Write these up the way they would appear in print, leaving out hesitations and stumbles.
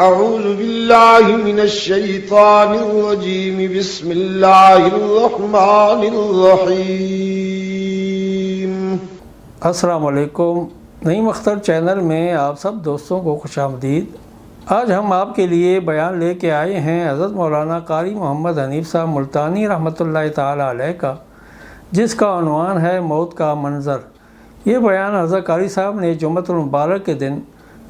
أعوذ بالله من الشيطان الرجيم بسم الله الرحمن الرحيم. السلام علیکم. نعیم اختر چینل میں آپ سب دوستوں کو خوش آمدید. آج ہم آپ کے لیے بیان لے کے آئے ہیں حضرت مولانا قاری محمد حنیف صاحب ملتانی رحمۃ اللہ تعالی علیہ کا، جس کا عنوان ہے موت کا منظر. یہ بیان حضرت قاری صاحب نے جمعۃ المبارک کے دن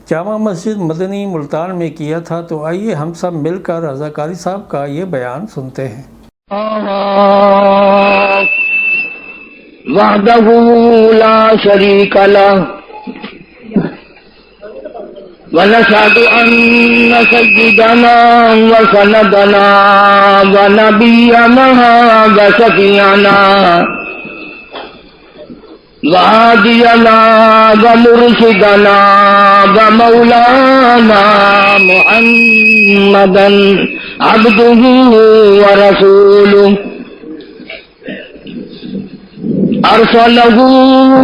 جامع مسجد مدنی ملتان میں کیا تھا. تو آئیے ہم سب مل کر حضرت قاری صاحب کا یہ بیان سنتے ہیں. وحدہ لا شریک لہ ونشہد ان سیدنا وسندنا ونبینا وشفیعنا وہادینا ومرشدنا ومولانا محمدا عبدہ ورسولہ ارسلہ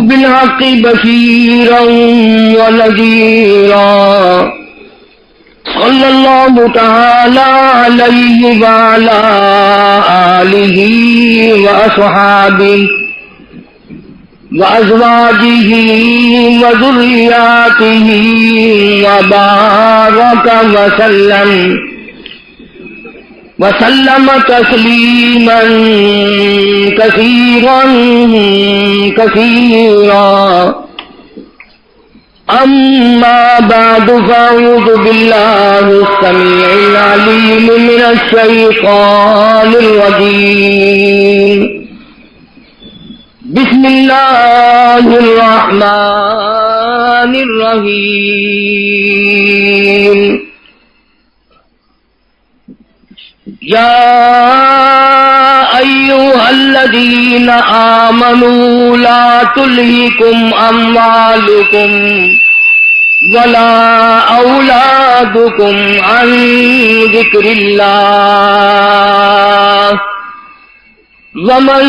بالحق بشیرا ونذیرا صلی اللہ تعالی علیہ وعلی آلہ واصحابہ وازواجہ وذریاتہ وبارک وسلم تسلیما کثیرا کثیرا. اما بعد فاعوذ باللہ السمیع العلیم من الشیطان الرجیم. بسم اللہ الرحمن الرحیم. یا ایھا الذین آمنوا لا تلہکم اموالکم ولا اولادکم عن ذکر اللہ ومن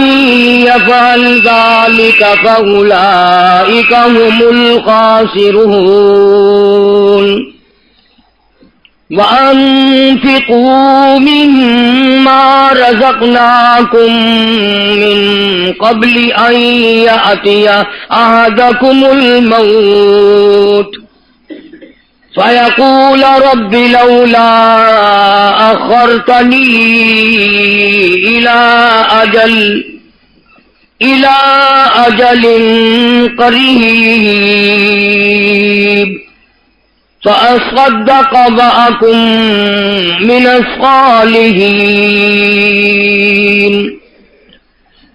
یفعل ذلک فاولئک هم الخاسرون. وَأَنفِقُوا مِمَّا رَزَقْنَاكُم مِّن قَبْلِ أَن يَأْتِيَ أَحَدَكُمُ الْمَوْتُ فَيَقُولَ رَبِّ لَوْلَا أَخَّرْتَنِي إِلَى أَجَلٍ قَرِيبٍ فَأَصَّدَّقَ وَأَكُن مِّنَ الصَّالِحِينَ.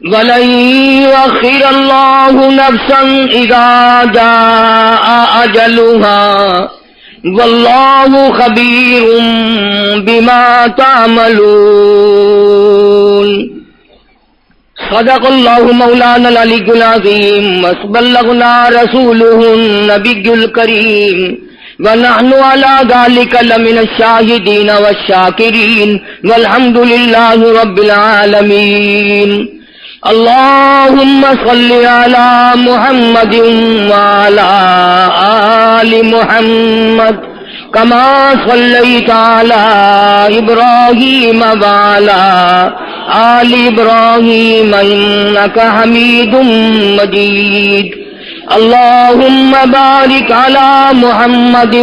وَلَن يُؤَخِّرَ اللَّهُ نَفْسًا إِذَا جَاءَ أَجَلُهَا وَاللَّهُ خَبِيرٌ بِمَا تَعْمَلُونَ. صدق اللہ مولانا العلی العظیم وبلغنا رسولہ النبی الکریم ونحن على ذلك لمن الشاہدین والشاکرین والحمد للہ رب العالمین. اللہم صل علی محمد وعلى آل محمد كما صليت على إبراهيم وعلى آل إبراهيم إنك حميد مجيد. اللهم بارك على محمد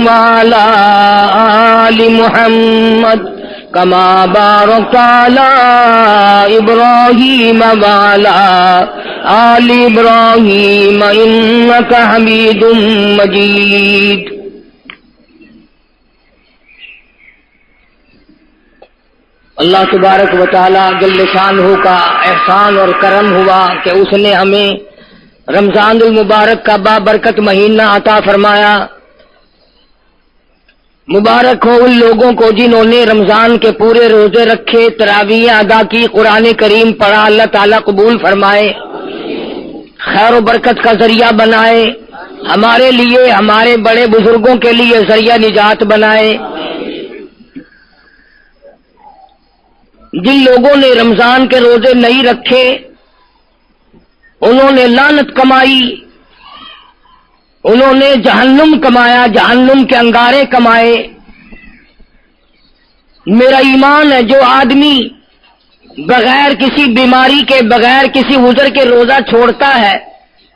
وعلى آل محمد كما باركت على إبراهيم وعلى آل إبراهيم إنك حميد مجيد. اللہ تبارک و تعالی جل شانہ کا احسان اور کرم ہوا کہ اس نے ہمیں رمضان المبارک کا بابرکت مہینہ عطا فرمایا. مبارک ہو ان لوگوں کو جنہوں نے رمضان کے پورے روزے رکھے، تراویح ادا کی، قرآن کریم پڑھا. اللہ تعالیٰ قبول فرمائے، خیر و برکت کا ذریعہ بنائے، ہمارے لیے، ہمارے بڑے بزرگوں کے لیے ذریعہ نجات بنائے. جن لوگوں نے رمضان کے روزے نہیں رکھے انہوں نے لعنت کمائی، انہوں نے جہنم کمایا، جہنم کے انگارے کمائے. میرا ایمان ہے جو آدمی بغیر کسی بیماری کے بغیر کسی عذر کے روزہ چھوڑتا ہے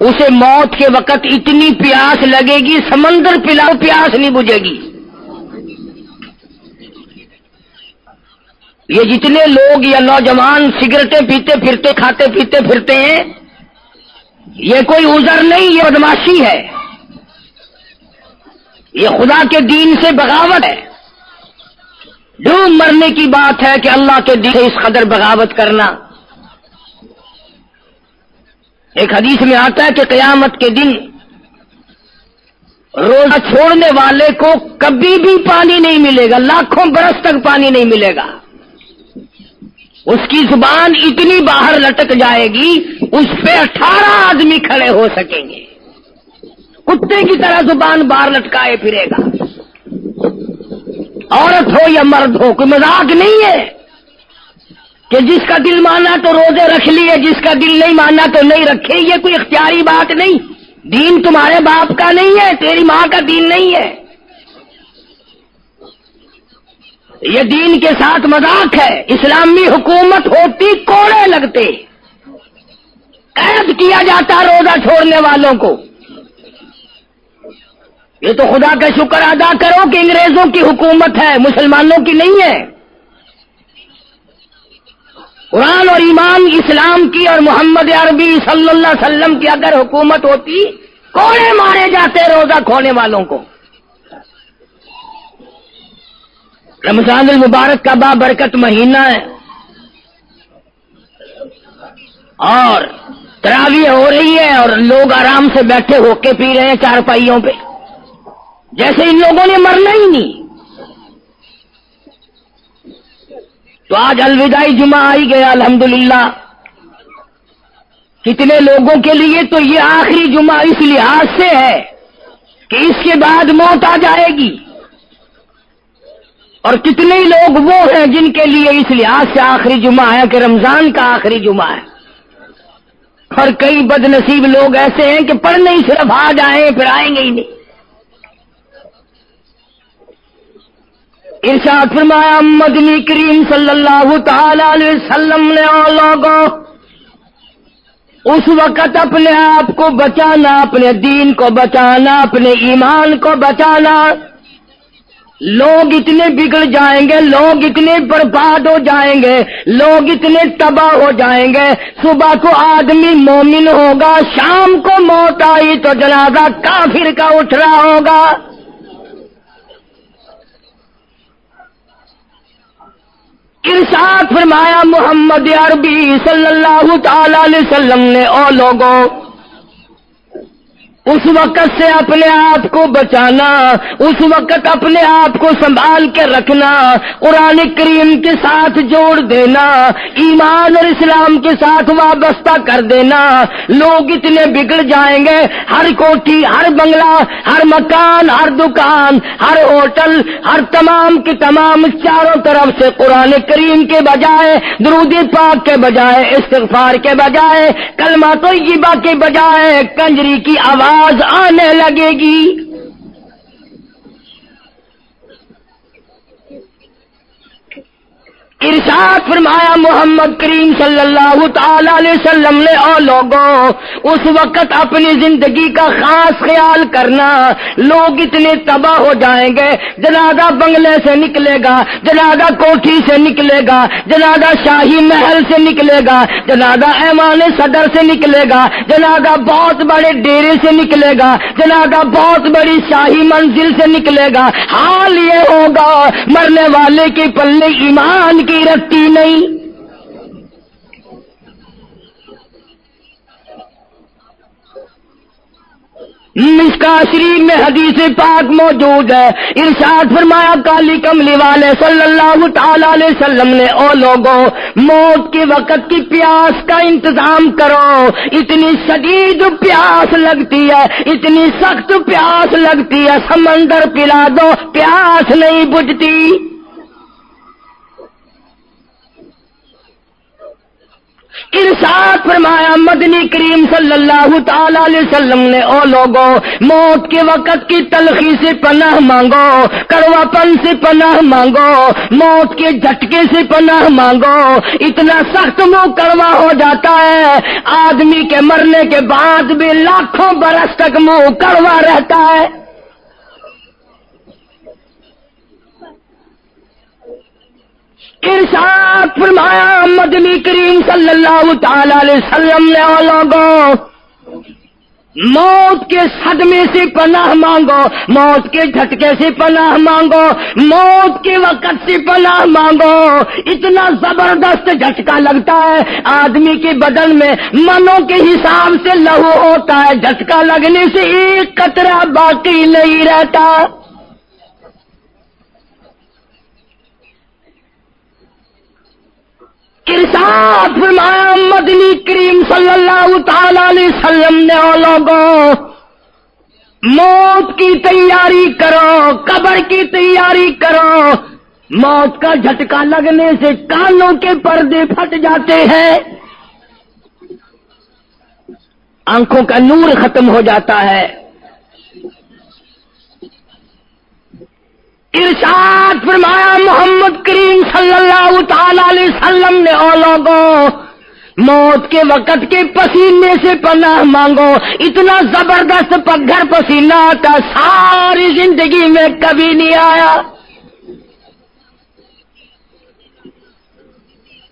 اسے موت کے وقت اتنی پیاس لگے گی سمندر پلاؤ پیاس نہیں بجھے گی۔ یہ جتنے لوگ یا نوجوان سگریٹیں پیتے پھرتے کھاتے پیتے پھرتے ہیں یہ کوئی عذر نہیں، یہ بدماشی ہے، یہ خدا کے دین سے بغاوت ہے۔ ڈوب مرنے کی بات ہے کہ اللہ کے دین سے اس قدر بغاوت کرنا۔ ایک حدیث میں آتا ہے کہ قیامت کے دن روزہ چھوڑنے والے کو کبھی بھی پانی نہیں ملے گا، لاکھوں برس تک پانی نہیں ملے گا، اس کی زبان اتنی باہر لٹک جائے گی اس پہ 18 آدمی کھڑے ہو سکیں گے، کتے کی طرح زبان باہر لٹکائے پھرے گا، عورت ہو یا مرد ہو، کوئی مذاق نہیں ہے کہ جس کا دل مانا تو روزے رکھ لیے، جس کا دل نہیں مانا تو نہیں رکھے، یہ کوئی اختیاری بات نہیں، دین تمہارے باپ کا نہیں ہے، تیری ماں کا دین نہیں ہے، یہ دین کے ساتھ مذاق ہے۔ اسلامی حکومت ہوتی کوڑے لگتے، قید کیا جاتا روزہ چھوڑنے والوں کو۔ یہ تو خدا کا شکر ادا کرو کہ انگریزوں کی حکومت ہے، مسلمانوں کی نہیں ہے۔ قرآن اور ایمان اسلام کی اور محمد عربی صلی اللہ علیہ وسلم کی اگر حکومت ہوتی کوڑے مارے جاتے روزہ کھونے والوں کو۔ رمضان المبارک کا بابرکت مہینہ ہے اور تراویح ہو رہی ہے اور لوگ آرام سے بیٹھے ہو کے پی رہے ہیں چارپائیوں پہ، جیسے ان لوگوں نے مرنا ہی نہیں۔ تو آج الوداعی جمعہ آئی گیا الحمدللہ، کتنے لوگوں کے لیے تو یہ آخری جمعہ اس لحاظ سے ہے کہ اس کے بعد موت آ جائے گی، اور کتنے لوگ وہ ہیں جن کے لیے اس لحاظ سے آخری جمعہ ہے کہ رمضان کا آخری جمعہ ہے، اور کئی بد نصیب لوگ ایسے ہیں کہ پڑھنے ہی صرف آ جائیں پھر آئیں گے ہی نہیں۔ ارشاد فرمایا مدنی کریم صلی اللہ تعالی علیہ وسلم نے لوگوں اس وقت اپنے آپ کو بچانا، اپنے دین کو بچانا، اپنے ایمان کو بچانا، لوگ اتنے بگڑ جائیں گے، لوگ اتنے برباد ہو جائیں گے، لوگ اتنے تباہ ہو جائیں گے، صبح کو آدمی مومن ہوگا، شام کو موت آئی تو جنازہ کافر کا اٹھ رہا ہوگا۔ ارشاد فرمایا محمد عربی صلی اللہ تعالی علیہ وسلم نے او لوگوں اس وقت سے اپنے آپ کو بچانا، اس وقت اپنے آپ کو سنبھال کے رکھنا، قرآن کریم کے ساتھ جوڑ دینا، ایمان اور اسلام کے ساتھ وابستہ کر دینا۔ لوگ اتنے بگڑ جائیں گے، ہر کوٹھی، ہر بنگلہ، ہر مکان، ہر دکان، ہر ہوٹل، ہر تمام کے تمام چاروں طرف سے قرآن کریم کے بجائے، درود پاک کے بجائے، استغفار کے بجائے، کلمہ طیبہ کے بجائے کنجری کی آواز آنے لگے گی۔ ارشاد فرمایا محمد کریم صلی اللہ تعالی علیہ وسلم نے او لوگوں اس وقت اپنی زندگی کا خاص خیال کرنا، لوگ اتنے تباہ ہو جائیں گے، جنازہ بنگلے سے نکلے گا، جنازہ کوٹھی سے نکلے گا، جنازہ شاہی محل سے نکلے گا، جنازہ ایوان صدر سے نکلے گا، جنازہ بہت بڑے ڈیرے سے نکلے گا، جنازہ بہت بڑی شاہی منزل سے نکلے گا۔ حال یہ ہوگا مرنے والے کے پلے ایمان کی رتی نہیں۔ مشکا شریف میں حدیث پاک موجود ہے، ارشاد فرمایا کالی کملی والے صلی اللہ تعالی علیہ وسلم نے او لوگوں موت کے وقت کی پیاس کا انتظام کرو، اتنی شدید پیاس لگتی ہے، اتنی سخت پیاس لگتی ہے، سمندر پلا دو پیاس نہیں بجھتی۔ ارشاد ارشاد فرمایا مدنی کریم صلی اللہ تعالی علیہ وسلم نے او لوگوں موت کے وقت کی تلخی سے پناہ مانگو، کڑوا پن سے پناہ مانگو، موت کے جھٹکے سے پناہ مانگو۔ اتنا سخت منہ کڑوا ہو جاتا ہے آدمی کے مرنے کے بعد بھی لاکھوں برس تک منہ کڑوا رہتا ہے۔ ارشاد فرمایا مدنی کریم صلی اللہ تعالی علیہ وسلم نے او لوگوں موت کے صدمے سے پناہ مانگو، موت کے جھٹکے سے پناہ مانگو، موت کے وقت سے پناہ مانگو۔ اتنا زبردست جھٹکا لگتا ہے آدمی کے بدن میں منوں کے حساب سے لہو ہوتا ہے، جھٹکا لگنے سے ایک قطرہ باقی نہیں رہتا۔ ارشاد فرمایا مدنی کریم صلی اللہ تعالی علیہ وسلم نے او لوگوں موت کی تیاری کرو، قبر کی تیاری کرو۔ موت کا جھٹکا لگنے سے کانوں کے پردے پھٹ جاتے ہیں، آنکھوں کا نور ختم ہو جاتا ہے۔ ارشاد فرمایا محمد کریم صلی اللہ تعالی علیہ وسلم نے او لوگوں موت کے وقت کے پسینے سے پناہ مانگو۔ اتنا زبردست پگھر پسینہ آتا ساری زندگی میں کبھی نہیں آیا۔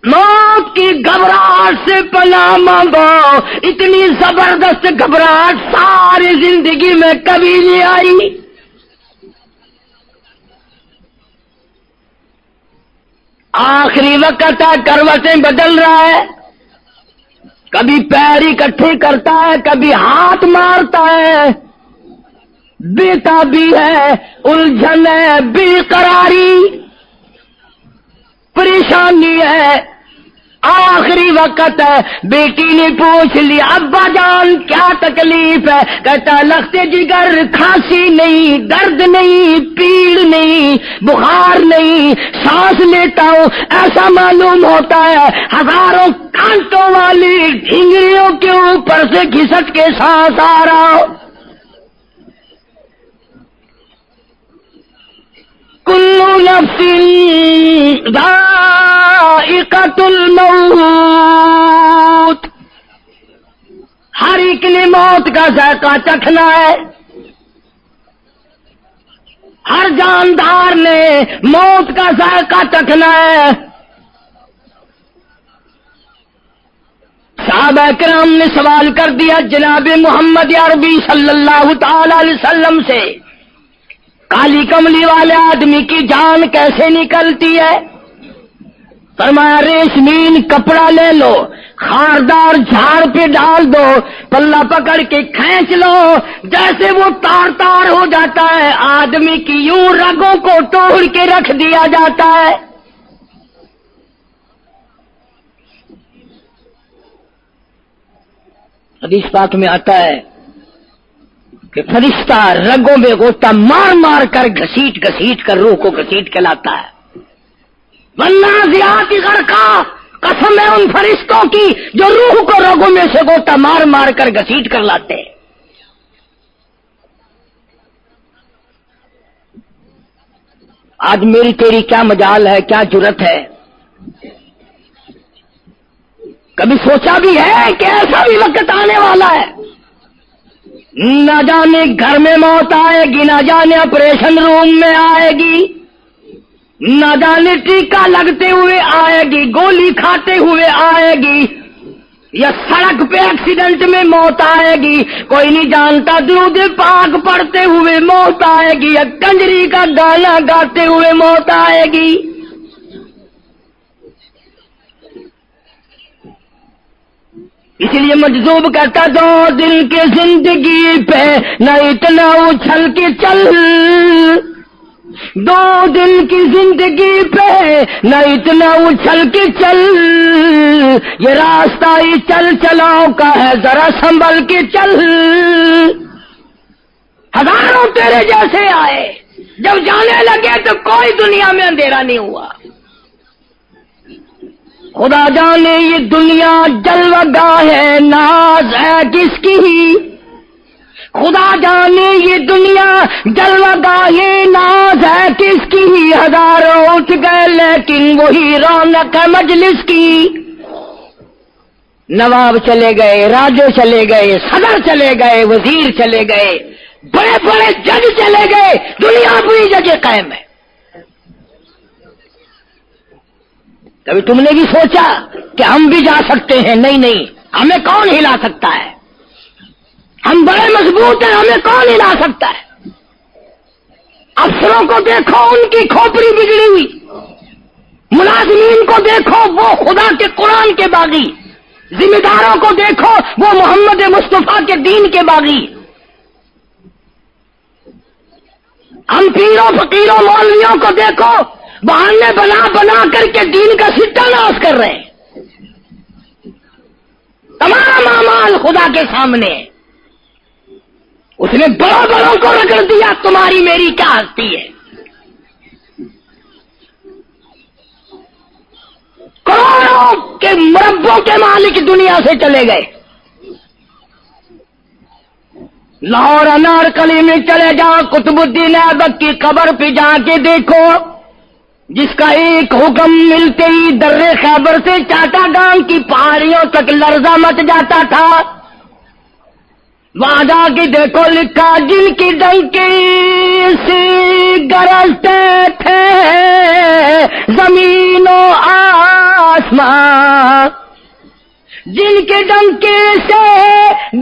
موت کی گھبراہٹ سے پناہ مانگو، اتنی زبردست گھبراہٹ ساری زندگی میں کبھی نہیں آئی۔ آخری وقت ہے، کروٹیں بدل رہا ہے، کبھی پیر اکٹھے کرتا ہے، کبھی ہاتھ مارتا ہے، بےتابی ہے، الجھن ہے، بے قراری، پریشانی ہے، آخری وقت ہے۔ بیٹی نے پوچھ لیا ابا جان کیا تکلیف ہے؟ کہتا لخت جگر، کھانسی نہیں، درد نہیں، پیڑ نہیں، بخار نہیں، سانس لیتا ہوں ایسا معلوم ہوتا ہے ہزاروں کانٹوں والی ڈھنگریوں کے اوپر سے گھسٹ کے سانس آ رہا ہو۔ کلو نفس ذائقۃ الموت، ہر ایک نے موت کا ذائقہ چکھنا ہے، ہر جاندار نے موت کا ذائقہ چکھنا ہے۔ صحابہ کرام نے سوال کر دیا جناب محمد عربی صلی اللہ تعالی علیہ وسلم سے کالی کملی والے آدمی کی جان کیسے نکلتی ہے؟ فرمایا ریشمین کپڑا لے لو، خاردار جھاڑ پہ ڈال دو، پلہ پکڑ کے کھینچ لو، جیسے وہ تار تار ہو جاتا ہے آدمی کی یوں رگوں کو توڑ کے رکھ دیا جاتا ہے۔ حدیث پاک میں آتا ہے کہ فرشتہ رگوں میں غوطہ مار مار کر گھسیٹ گھسیٹ کر روح کو گھسیٹ کے لاتا ہے۔ والنازعات غرقا، قسم ہے ان فرشتوں کی جو روح کو رگوں میں سے غوطہ مار مار کر گھسیٹ کر لاتے ہیں۔ آج میری تیری کیا مجال ہے، کیا جرت ہے؟ کبھی سوچا بھی ہے کہ ایسا بھی وقت آنے والا ہے، نہ جانے گھر میں موت آئے گی، نہ جانے آپریشن روم میں آئے گی، نہ جانے ٹیکہ لگتے ہوئے آئے گی، گولی کھاتے ہوئے آئے گی، یا سڑک پہ ایکسیڈنٹ میں موت آئے گی، کوئی نہیں جانتا، درود پاک پڑھتے ہوئے موت آئے گی، یا کنجری کا گانا گاتے ہوئے موت آئے گی۔ اس لیے مجذوب کہتا 2 دن کی زندگی پہ نہ اتنا اچھل کے چل، 2 دن کی زندگی پہ نہ اتنا اچھل کے چل، یہ راستہ ہی چل چلاؤ کا ہے ذرا سنبھل کے چل۔ ہزاروں تیرے جیسے آئے، جب جانے لگے تو کوئی دنیا میں اندھیرا نہیں ہوا۔ خدا جانے یہ دنیا جلوہ گاہ ہے، ناز ہے کس کی؟ خدا جانے یہ دنیا جلوہ گاہ ناز ہے کس کی؟ ہزاروں اٹھ گئے لیکن وہی رونق ہے مجلس کی۔ نواب چلے گئے، راجے چلے گئے، صدر چلے گئے، وزیر چلے گئے، بڑے بڑے جج چلے گئے، دنیا پوری جگہ قائم ہے۔ کبھی تم نے بھی سوچا کہ ہم بھی جا سکتے ہیں؟ نہیں نہیں، ہمیں کون ہلا سکتا ہے؟ ہم بڑے مضبوط ہیں، ہمیں کون ہلا سکتا ہے؟ افسروں کو دیکھو، ان کی کھوپڑی بگڑی ہوئی، ملازمین کو دیکھو وہ خدا کے قرآن کے باغی، ذمہ داروں کو دیکھو وہ محمد مصطفیٰ کے دین کے باغی۔ ہم پیروں فقیروں مولویوں کو دیکھو بہانے بنا بنا کر کے دین کا ستہ ناش کر رہے ہیں۔ تمام اعمال خدا کے سامنے، اس نے بڑوں بڑوں کو رگڑ دیا، تمہاری میری کیا ہستی ہے؟ کروڑوں کے مربوں کے مالک دنیا سے چلے گئے۔ لاہور انارکلی میں چلے جاؤ، قطب الدین ایبک کی قبر پہ جا کے دیکھو، جس کا ایک حکم ملتے ہی در خیبر سے چاٹا گام کی پہاڑیوں تک لرزہ مچ جاتا تھا۔ وہاں جا کے دیکھو لکھا، جن کی ڈنکی سے گرجتے تھے زمین و آسمان، جن کے ڈنکے سے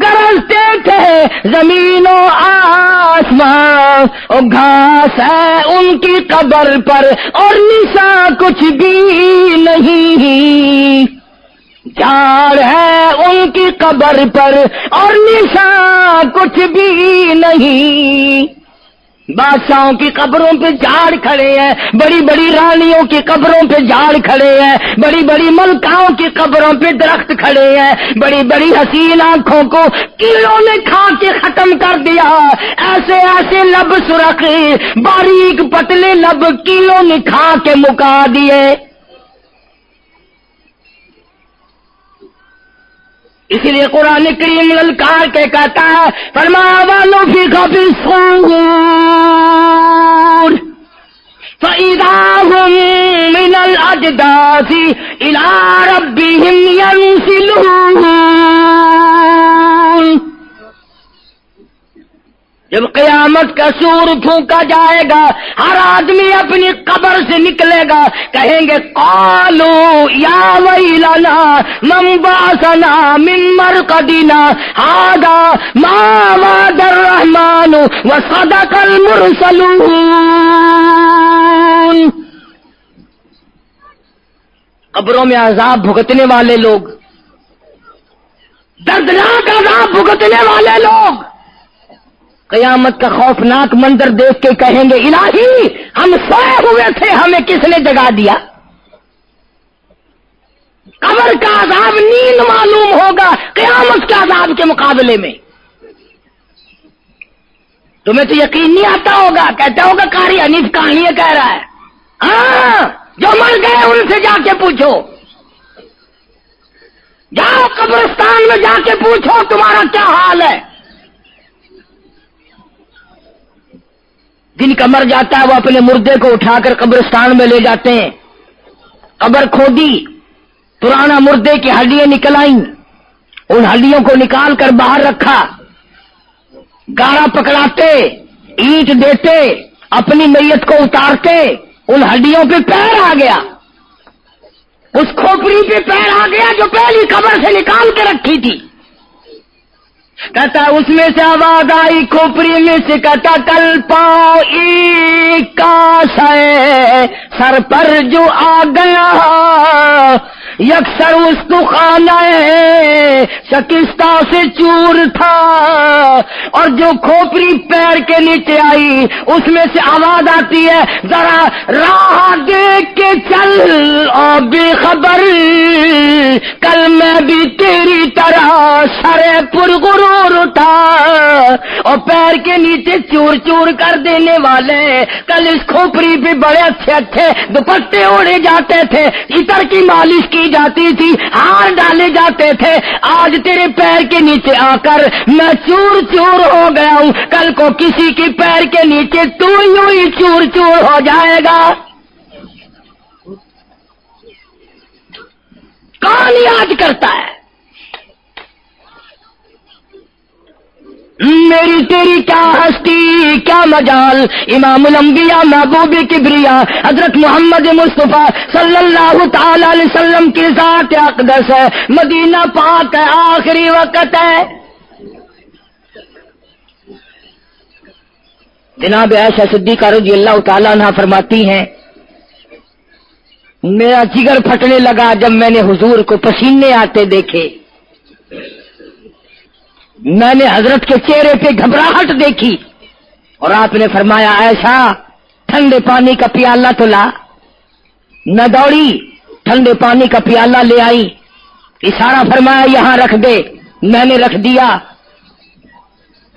گرجتے تھے زمین و آسمان، اور گھاس ہے ان کی قبر پر اور نشان کچھ بھی نہیں، جھاڑ ہے ان کی قبر پر اور نشان کچھ بھی نہیں۔ بادشاہوں کی قبروں پہ جھاڑ کھڑے ہیں، بڑی بڑی رانیوں کی قبروں پہ جھاڑ کھڑے ہیں، بڑی بڑی ملکاؤں کی قبروں پہ درخت کھڑے ہیں، بڑی بڑی حسین آنکھوں کو کیڑوں نے کھا کے ختم کر دیا، ایسے ایسے لب سرخ باریک پتلے لب کیڑوں نے کھا کے مکا دیے۔ اسی لیے قرآن کریم للکار کے کہتا ہے، فرمایا وَنُفِخَ فِي الصُّورِ فَإِذَا هُم مِّنَ الْأَجْدَاثِ إِلَىٰ رَبِّهِمْ يَنسِلُونَ۔ جب قیامت کا سور پھونکا جائے گا، ہر آدمی اپنی قبر سے نکلے گا، کہیں گے قالو یا ویلنا من بعثنا من مرقدنا ھذا ما وعد الرحمن وصدق المرسلون۔ قبروں میں عذاب بھگتنے والے لوگ، دردناک عذاب بھگتنے والے لوگ قیامت کا خوفناک منظر دیکھ کے کہیں گے الہی ہم سوئے ہوئے تھے، ہمیں کس نے جگا دیا؟ قبر کا عذاب نیند معلوم ہوگا قیامت کے عذاب کے مقابلے میں۔ تمہیں تو یقین نہیں آتا ہوگا، کہتا ہوگا قاری حنیف کہانیاں کہہ رہا ہے۔ ہاں، جو مر گئے ان سے جا کے پوچھو، جاؤ قبرستان میں جا کے پوچھو تمہارا کیا حال ہے۔ جن کا مر جاتا ہے وہ اپنے مردے کو اٹھا کر قبرستان میں لے جاتے ہیں، قبر کھودی، پرانا مردے کی ہڈیاں نکل آئیں، ان ہڈیوں کو نکال کر باہر رکھا، گارا پکڑاتے، اینٹ دیتے، اپنی میت کو اتارتے، ان ہڈیوں پہ پیر آ گیا، اس کھوپڑی پہ پیر آ گیا جو پہلی قبر سے نکال کے رکھی تھی۔ کہتا اس میں سے آواز آئی کھوپڑی میں سے، کہتا کل پاؤں ایک کاش ہے سر پر جو آ گیا، یکسر استخانہ شکستہ سے چور تھا، اور جو کھوپڑی پیر کے نیچے آئی اس میں سے آواز آتی ہے ذرا راہ دیکھ کے چل اور بے خبر، کل میں بھی تیری طرح سر پر غرور تھا، اور پیر کے نیچے چور چور کر دینے والے، کل اس کھوپڑی پہ بڑے اچھے اچھے دوپٹے اوڑے جاتے تھے، عطر کی مالش کی جاتی تھی، ہار ڈالے جاتے تھے، آج تیرے پیر کے نیچے آ کر میں چور چور ہو گیا ہوں، کل کو کسی کی پیر کے نیچے تو یوں ہی چور چور ہو جائے گا۔ کون یاد کرتا ہے؟ میری تیری کیا ہستی کیا مجال، امام الانبیاء محبوب کبریا حضرت محمد مصطفیٰ صلی اللہ تعالی علیہ وسلم کی ذات اقدس ہے، مدینہ پاک ہے، آخری وقت ہے۔ جناب عائشہ صدیقہ رضی اللہ تعالیٰ عنہ فرماتی ہیں، میرا جگر پھٹنے لگا جب میں نے حضور کو پسینے آتے دیکھے، میں نے حضرت کے چہرے پہ گھبراہٹ دیکھی، اور آپ نے فرمایا عائشہ ٹھنڈے پانی کا پیالہ تو لا۔ نہ دوڑی، ٹھنڈے پانی کا پیالہ لے آئی، اشارہ فرمایا یہاں رکھ دے، میں نے رکھ دیا۔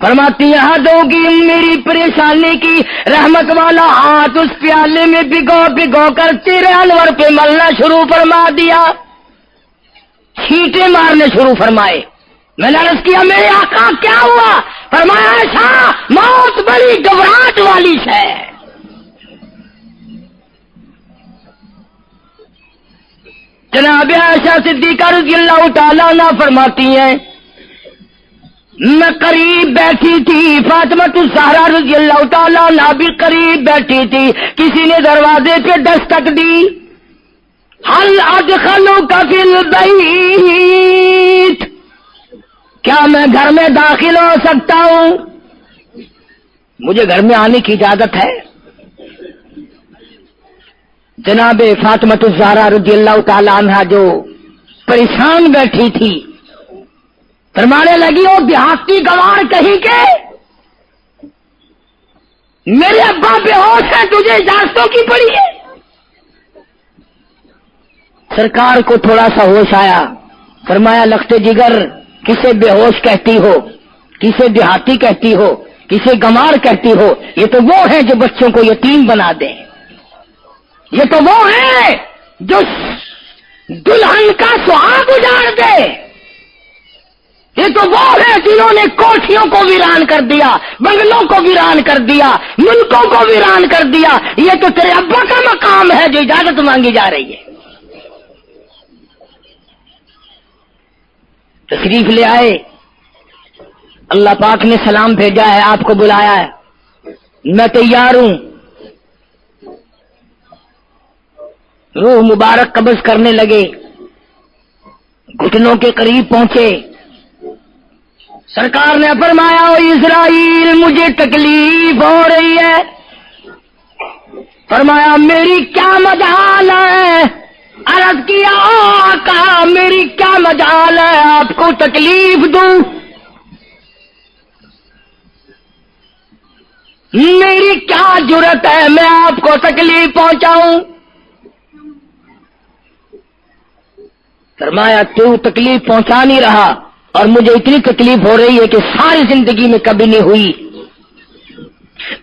فرماتی یہاں دو گی میری پریشانی کی رحمت والا ہاتھ اس پیالے میں بھگو بھگو کر تیرے انور پہ ملنا شروع فرما دیا، چھینٹے مارنے شروع فرمائے۔ میں نے عرض کیا میرے آقا کیا ہوا؟ فرمایا ایسا موت بڑی گھبراہٹ والی ہے۔ جناب عائشہ صدیقہ رضی اللہ تعالیٰ عنہ فرماتی ہیں، میں قریب بیٹھی تھی، فاطمہ الزہرا رضی اللہ تعالیٰ عنہ بھی قریب بیٹھی تھی، کسی نے دروازے پہ دستک دی، حل ادخلوک فی البیت، کیا میں گھر میں داخل ہو سکتا ہوں؟ مجھے گھر میں آنے کی اجازت ہے؟ جناب فاطمہ الزہرا رضی اللہ تعالی عنہا جو پریشان بیٹھی تھی، فرمانے لگی وہ دیہاتی گوار کہیں کے میرے ابا بے ہوش ہے، تجھے اجازتوں کی پڑی ہے؟ سرکار کو تھوڑا سا ہوش آیا، فرمایا لخت جگر کسے بے ہوش کہتی ہو، کسے دیہاتی کہتی ہو، کسے گمار کہتی ہو؟ یہ تو وہ ہیں جو بچوں کو یتیم بنا دیں، یہ تو وہ ہیں جو دلہن کا سہاگ اجاڑ دے، یہ تو وہ ہیں جنہوں نے کوٹھیوں کو ویران کر دیا، بنگلوں کو ویران کر دیا، ملکوں کو ویران کر دیا۔ یہ تو تیرے ابا کا مقام ہے جو اجازت مانگی جا رہی ہے۔ تشریف لے آئے، اللہ پاک نے سلام بھیجا ہے، آپ کو بلایا ہے، میں تیار ہوں۔ روح مبارک قبض کرنے لگے، گھٹنوں کے قریب پہنچے، سرکار نے فرمایا او اسرائیل مجھے تکلیف ہو رہی ہے۔ فرمایا میری کیا مجال ہے؟ عرض کیا آقا میری کیا مجال ہے آپ کو تکلیف دوں؟ میری کیا جرت ہے میں آپ کو تکلیف پہنچاؤں؟ فرمایا تو تکلیف پہنچا نہیں رہا، اور مجھے اتنی تکلیف ہو رہی ہے کہ ساری زندگی میں کبھی نہیں ہوئی۔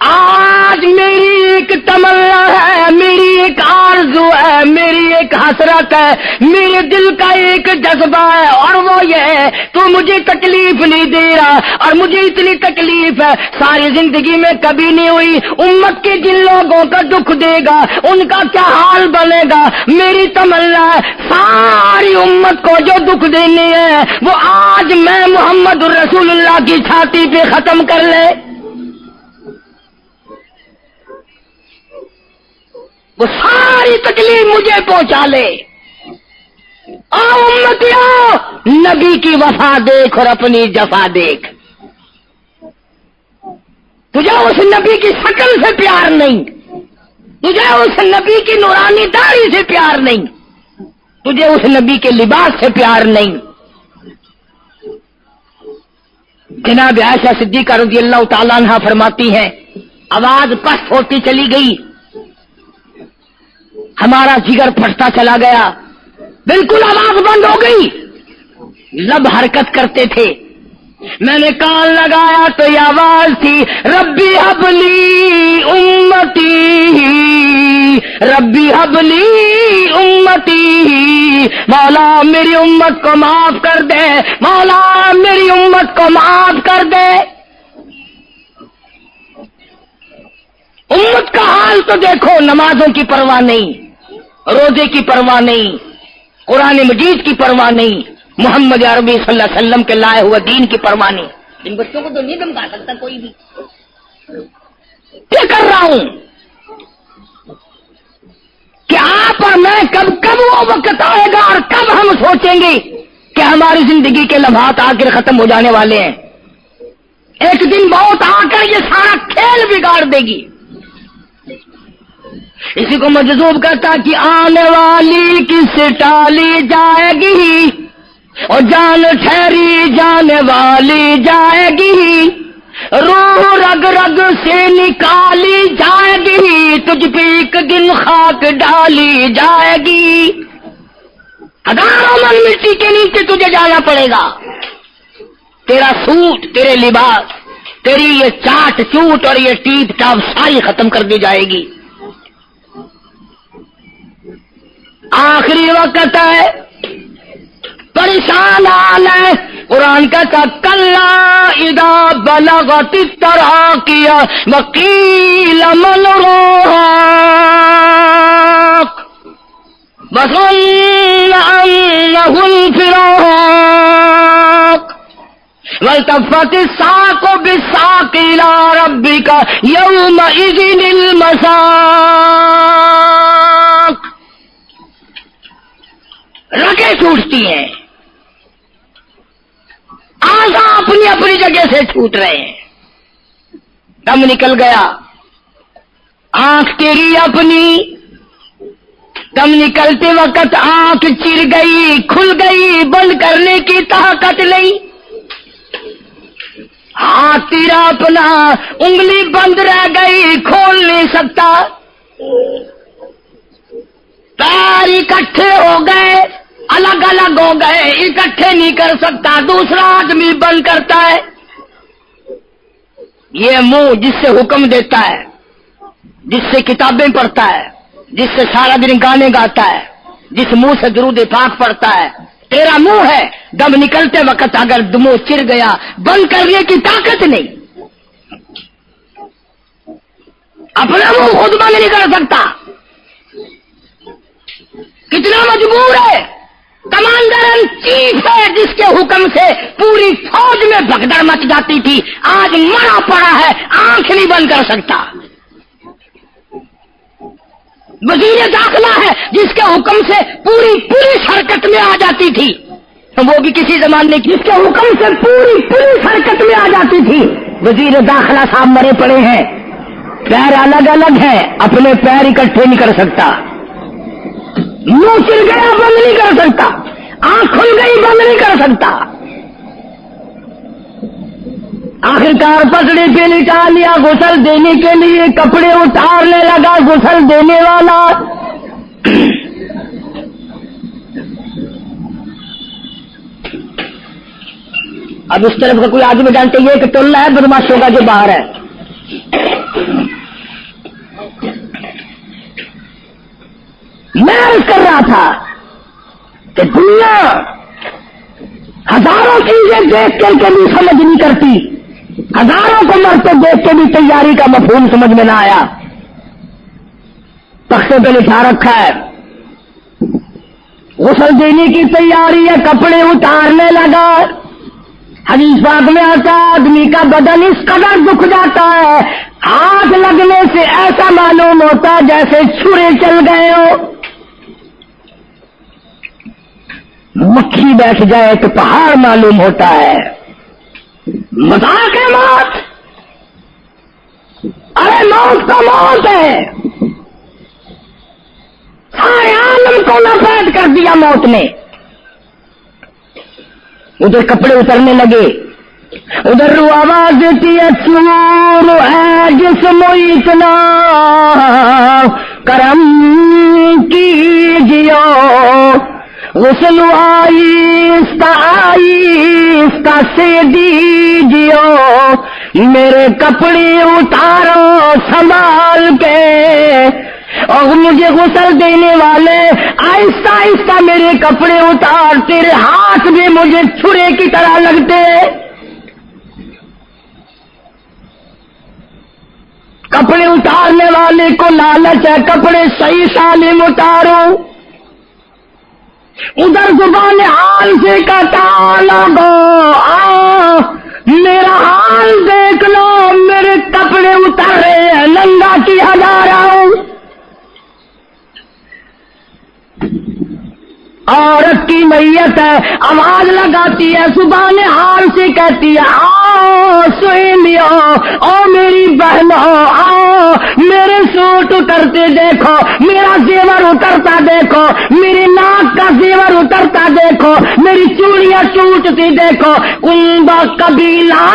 آج میری ایک تمنا ہے، میری ایک آرزو ہے، میری ایک حسرت ہے، میرے دل کا ایک جذبہ ہے، اور وہ یہ ہے تو مجھے تکلیف نہیں دے رہا، اور مجھے اتنی تکلیف ہے ساری زندگی میں کبھی نہیں ہوئی۔ امت کے جن لوگوں کا دکھ دے گا ان کا کیا حال بنے گا؟ میری تمنا ہے ساری امت کو جو دکھ دینے ہے وہ آج میں محمد رسول اللہ کی چھاتی پہ ختم کر لے، وہ ساری تکلیف مجھے پہنچا لے۔ امتیوں نبی کی وفا دیکھ اور اپنی جفا دیکھ، تجھے اس نبی کی شکل سے پیار نہیں، تجھے اس نبی کی نورانی داڑھی سے پیار نہیں، تجھے اس نبی کے لباس سے پیار نہیں۔ جناب عائشہ صدیقہ رضی اللہ تعالیٰ عنہ فرماتی ہیں آواز پست ہوتی چلی گئی، ہمارا جگر پھٹتا چلا گیا، بالکل آواز بند ہو گئی، لب حرکت کرتے تھے، میں نے کان لگایا تو یہ آواز تھی ربی حبلی امتی، ربی حبلی امتی، مولا میری امت کو معاف کر دے، مولا میری امت کو معاف کر دے۔ امت کا حال تو دیکھو، نمازوں کی پرواہ نہیں، روزے کی پرواہ نہیں، قرآن مجید کی پرواہ نہیں، محمد عربی صلی اللہ علیہ وسلم کے لائے ہوئے دین کی پرواہ نہیں۔ ان بچوں کو تو نہیں دمکا سکتا کوئی بھی۔ کیا کر رہا ہوں کہ آپ اور میں کب وہ وقت آئے گا اور کب ہم سوچیں گے کہ ہماری زندگی کے لمحات آ کر ختم ہو جانے والے ہیں۔ ایک دن بہت آ کر یہ سارا کھیل بگاڑ دے گی۔ اسی کو مجذوب کہتا کہ آنے والی کس ٹالی جائے گی، اور جان ٹھہری جانے والی جائے گی، روح رگ رگ سے نکالی جائے گی، تجھ پہ ایک دن خاک ڈالی جائے گی۔ ہزاروں من مٹی کے نیچے تجھے جانا پڑے گا۔ تیرا سوٹ، تیرے لباس، تیری یہ چاٹ چوٹ اور یہ ٹیپ ٹاپ ساری ختم کر دی جائے گی۔ آخری وقت ہے، پریشان حال ہے۔ قرآن کہتا کلا اذا بلغت التراقی وقیل من راق وظن انه الفراق والتفت الساق بالساق الى ربك يومئذ المساق۔ رگیں ٹوٹتی ہیں، آزا اپنی اپنی جگہ سے چھوٹ رہے ہیں، دم نکل گیا، آنکھ تیری اپنی، دم نکلتے وقت آنکھ چر گئی، کھل گئی، بند کرنے کی طاقت نہیں، ہاتھ تیرا اپنا، انگلی بند رہ گئی، کھول نہیں سکتا، پیر اکٹھے ہو گئے، الگ الگ ہو گئے، اکٹھے نہیں کر سکتا، دوسرا آدمی بند کرتا ہے۔ یہ منہ جس سے حکم دیتا ہے، جس سے کتابیں پڑھتا ہے، جس سے سارا دن گانے گاتا ہے، جس منہ سے درود پاک پڑھتا ہے، تیرا منہ ہے، دم نکلتے وقت اگر منہ چر گیا، بند کرنے کی طاقت نہیں، اپنا منہ خود بند نہیں کر سکتا، کتنا مجبور ہے۔ کمانڈر ان چیف ہے جس کے حکم سے پوری فوج میں بھگدڑ مچ جاتی تھی، آج مرا پڑا ہے، آنکھ نہیں بند کر سکتا۔ وزیر داخلہ ہے جس کے حکم سے پوری حرکت میں آ جاتی تھی، وہ بھی کسی زمانے کی، جس کے حکم سے پوری حرکت میں آ جاتی تھی، وزیر داخلہ صاحب مرے پڑے ہیں، پیر الگ الگ ہیں، اپنے پیر اکٹھے نہیں کر سکتا، منہ چل گیا بند نہیں کر سکتا، آنکھ کھل گئی بند نہیں کر سکتا، آخرکار پسڑی پہ لٹا لیا، غسل دینے کے لیے کپڑے اتارنے لگا غسل دینے والا، اب اس طرف کا کوئی آدمی جانتے یہ کہ ٹولہ ہے بدماشوں کا جو باہر ہے، میں عرض کر رہا تھا کہ دنیا ہزاروں چیزیں دیکھ کر کے بھی سمجھ نہیں کرتی، ہزاروں کو مرتے دیکھ کے بھی تیاری کا مفہوم سمجھ میں نہ آیا، تختے پہ لکھا رکھا ہے غسل دینے کی تیاری ہے، کپڑے اتارنے لگا، حدیث پاک میں آتا آدمی کا بدن اس قدر دکھ جاتا ہے، ہاتھ لگنے سے ایسا معلوم ہوتا جیسے چھرے چل گئے ہو، مکھی بیٹھ جائے تو پہاڑ معلوم ہوتا ہے، مذاق ہے موت، ارے موت تو موت ہے، سارے عالم کو نفرت کر دیا موت نے۔ ادھر کپڑے اترنے لگے، ادھر رو آواز دیتی ہے چور ہے جسم اتنا کرم کیجیو، غسل آہستہ آہستہ سے دیجیو، میرے کپڑے اتارو سنبھال کے، اور مجھے غسل دینے والے آہستہ آہستہ میرے کپڑے اتار، تیرے ہاتھ بھی مجھے چھرے کی طرح لگتے، کپڑے اتارنے والے کو لالچ ہے کپڑے صحیح سالم اتارو، ادھر زبان حال سے کہتا لگو میرا حال دیکھ لو، میرے کپڑے اتر رہے ہیں، ننگا کیا جا رہا ہوں۔ عورت کی میت ہے، آواز لگاتی ہے، زبان حال سے کہتی ہے آؤ سہیلیو، او میری بہنوں آؤ، میرے سوٹ اترتے دیکھو، میرا زیور اترتا دیکھو، میری ناک کا زیور اترتا دیکھو، میری چوڑیاں ٹوٹتی دیکھو، کنبا قبیلہ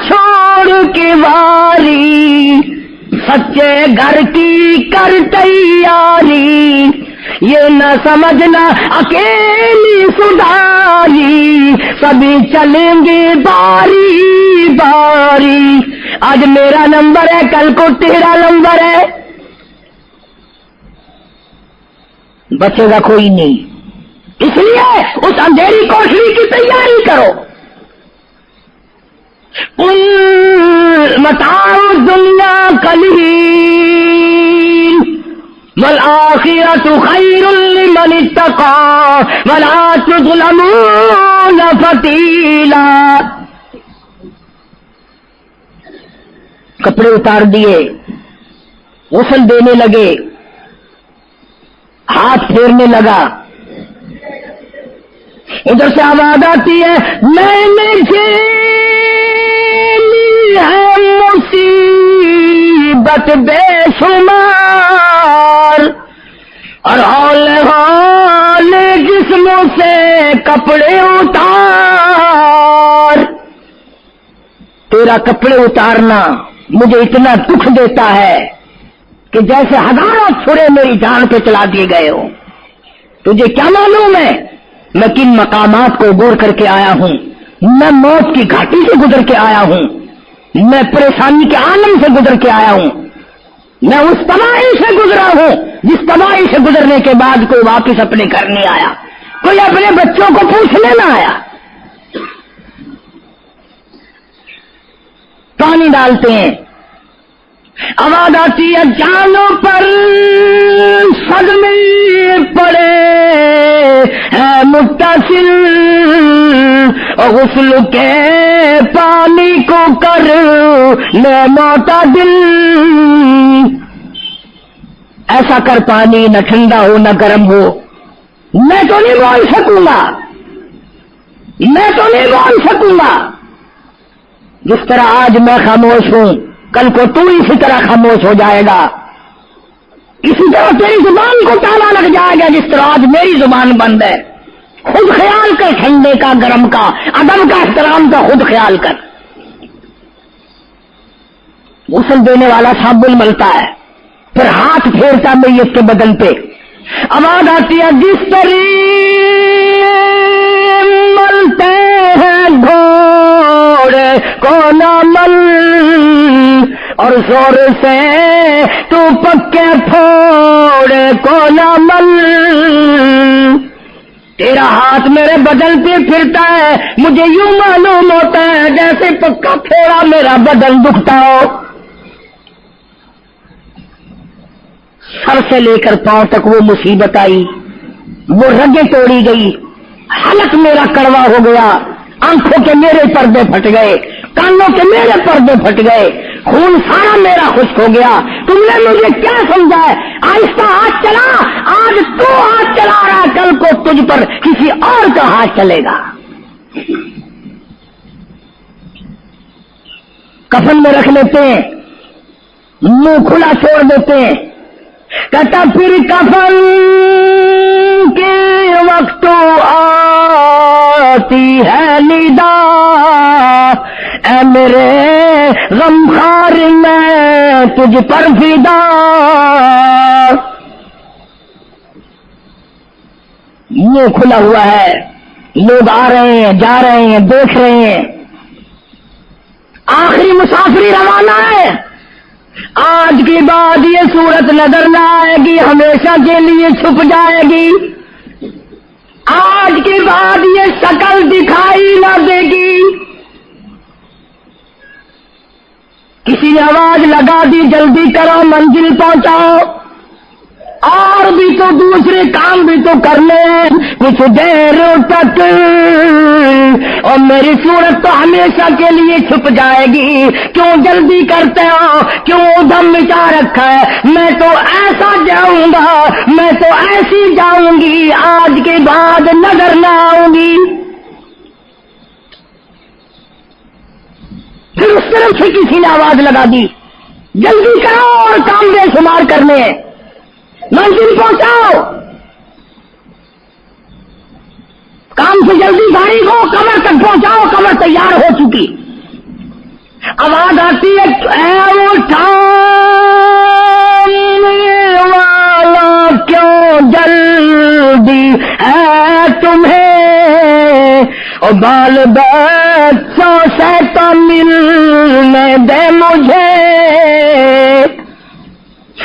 چھوڑ کے واری، سچے گھر کی کر تیاری، یہ نہ سمجھنا اکیلی سدھاری، سبھی چلیں گے باری باری، آج میرا نمبر ہے کل کو تیرا نمبر ہے، بچے گا کوئی نہیں، اس لیے اس اندھیری کوٹری کی تیاری کرو۔ متاع الدنیا قلیل والآخرۃ خیر لمن اتقى ولا تظلمون فتیلا، کپڑے اتار دیے، غسل دینے لگے، ہاتھ پھیرنے لگا، ادھر سے آواز آتی ہے میں نے جھیلی ہے مصیبت بے شمار، اور ہولے جسموں سے کپڑے اتار، تیرا کپڑے اتارنا مجھے اتنا دکھ دیتا ہے کہ جیسے ہزاروں چھرے میری جان پہ چلا دیے گئے ہو، تجھے کیا معلوم ہے میں کن مقامات کو عبور کر کے آیا ہوں، میں موت کی گھاٹی سے گزر کے آیا ہوں، میں پریشانی کے عالم سے گزر کے آیا ہوں، میں اس تباہی سے گزرا ہوں جس تباہی سے گزرنے کے بعد کوئی واپس اپنے گھر نہیں آیا، کوئی اپنے بچوں کو پوچھنے نہ آیا۔ پانی ڈالتے ہیں، آواز آتی ہے جانوں پر صدمے پڑے ہے متصل، غسل کے پانی کو کر لے معتدل، ایسا کر پانی نہ ٹھنڈا ہو نہ گرم ہو، میں تو نہیں بول سکوں گا، میں تو نہیں بول سکوں گا، جس طرح آج میں خاموش ہوں کل کو تو اسی طرح خاموش ہو جائے گا، اسی طرح تیری زبان کو تالا لگ جائے گا جس طرح آج میری زبان بند ہے۔ خود خیال کر، ٹھنڈے کا گرم کا ادب کا احترام کا خود خیال کر۔ غسل دینے والا صابن ملتا ہے، پھر ہاتھ پھیرتا میت کے بدن پہ، آواز آتی ہے جس طرح ملتے ہیں گھوڑے کو نہ مل، اور زور سے تو پکے پھوڑے کو نہ مل، تیرا ہاتھ میرے بدن پہ پھرتا ہے، مجھے یوں معلوم ہوتا ہے جیسے پکا پھوڑا میرا بدن دکھتا ہو، سر سے لے کر پاؤں تک وہ مصیبت آئی، وہ رگیں توڑی گئی، حلق میرا کڑوا ہو گیا، آنکھوں کے میرے پردے پھٹ گئے، کانوں کے میرے پردے پھٹ گئے، خون سارا میرا خشک ہو گیا، تم نے مجھے کیا سمجھا ہے؟ آہستہ ہاتھ چلا، آج تو ہاتھ چلا رہا، کل کو تجھ پر کسی اور کا ہاتھ چلے گا۔ کفن میں رکھ لیتے ہیں، منہ کھلا چھوڑ دیتے ہیں، کہتا پھر کفن کے وقت آتی ہے ندا، اے میرے غمخوار میں تجھ پر فدا، منہ کھلا ہوا ہے، لوگ آ رہے ہیں، جا رہے ہیں، دیکھ رہے ہیں. آخری مسافری روانہ ہے. آج کے بعد یہ صورت نظر نہ آئے گی، ہمیشہ کے لیے چھپ جائے گی. آج کے بعد یہ شکل دکھائی نہ دے گی. کسی نے آواز لگا دی، جلدی کرو، منزل پہنچاؤ. اور بھی تو دوسرے کام بھی تو کرنے ہیں کچھ دیر تک، اور میری صورت تو ہمیشہ کے لیے چھپ جائے گی. کیوں جلدی کرتے ہو؟ کیوں ادھم مچا رکھا ہے؟ میں تو ایسا جاؤں گا، میں تو ایسی جاؤں گی، آج کے بعد نظر نہ آؤں گی. پھر اس طرف سے کسی نے آواز لگا دی، جلدی کرو اور کام بے شمار کرنے ہیں، منزل پہنچاؤ. کام سے جلدی گاڑی کو قبر تک پہنچاؤ، قبر تیار ہو چکی. آواز آتی ہے، اے اٹھانے والا کیوں جلدی ہے تمہیں، اور بال بچوں سے تو ملنے دے مجھے.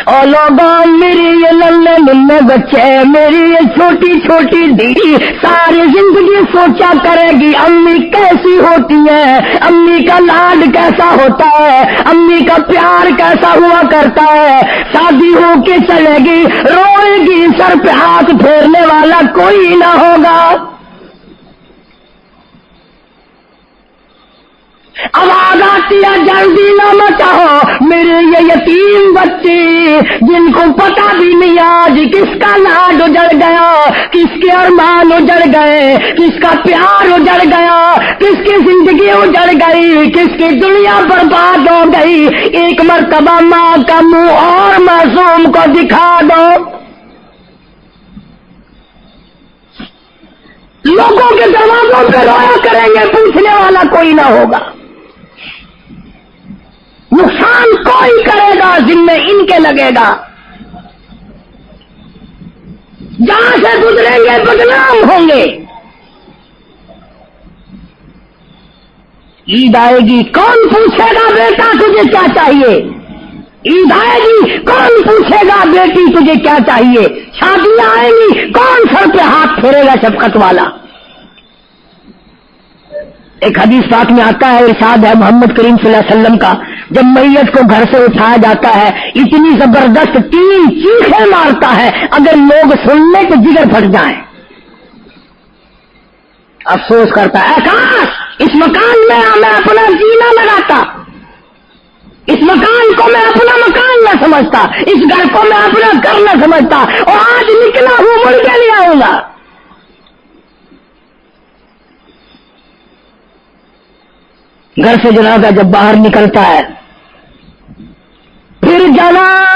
اور لوگوں میری یہ ننھے ننھے بچے، میری یہ چھوٹی چھوٹی دھی ساری زندگی سوچا کرے گی امی کیسی ہوتی ہے، امی کا لاڈ کیسا ہوتا ہے، امی کا پیار کیسا ہوا کرتا ہے. شادی ہو کے چلے گی، روئے گی، سر پہ ہاتھ پھیرنے والا کوئی نہ ہوگا. آواز آتی ہے، جلدی نہ مچاؤ، میرے یہ یتیم بچے جن کو پتا بھی نہیں آج کس کا لاڈ اجڑ گیا، کس کے ارمان اجڑ گئے، کس کا پیار اجڑ گیا، کس کی زندگی اجڑ گئی، کس کی دنیا برباد ہو گئی. ایک مرتبہ ماں کا منہ اور معصوم کو دکھا دو. لوگوں کے دروازوں پہ رویا کریں گے، پوچھنے والا کوئی نہ ہوگا. نقصان کوئی کرے گا، ذمہ ان کے لگے گا. جہاں سے گزریں گے بدنام ہوں گے. عید آئے گی، کون پوچھے گا بیٹا تجھے کیا چاہیے؟ عید آئے گی، کون پوچھے گا بیٹی تجھے کیا چاہیے؟ شادیاں آئیں گی، کون سر پہ ہاتھ پھیرے گا شفقت والا؟ ایک حدیث پاک میں آتا ہے، ارشاد ہے محمد کریم صلی اللہ علیہ وسلم کا، جب میت کو گھر سے اٹھایا جاتا ہے اتنی زبردست 3 چیخیں مارتا ہے، اگر لوگ سننے تو جگر پھٹ جائیں. افسوس کرتا ہے، کاش اس مکان میں میں اپنا جینا لگاتا، اس مکان کو میں اپنا مکان نہ سمجھتا، اس گھر کو میں اپنا گھر نہ سمجھتا، اور آج نکلا ہوں مڑ کے لے آؤں گا. گھر سے جنازہ جب باہر نکلتا ہے، پھر جنازہ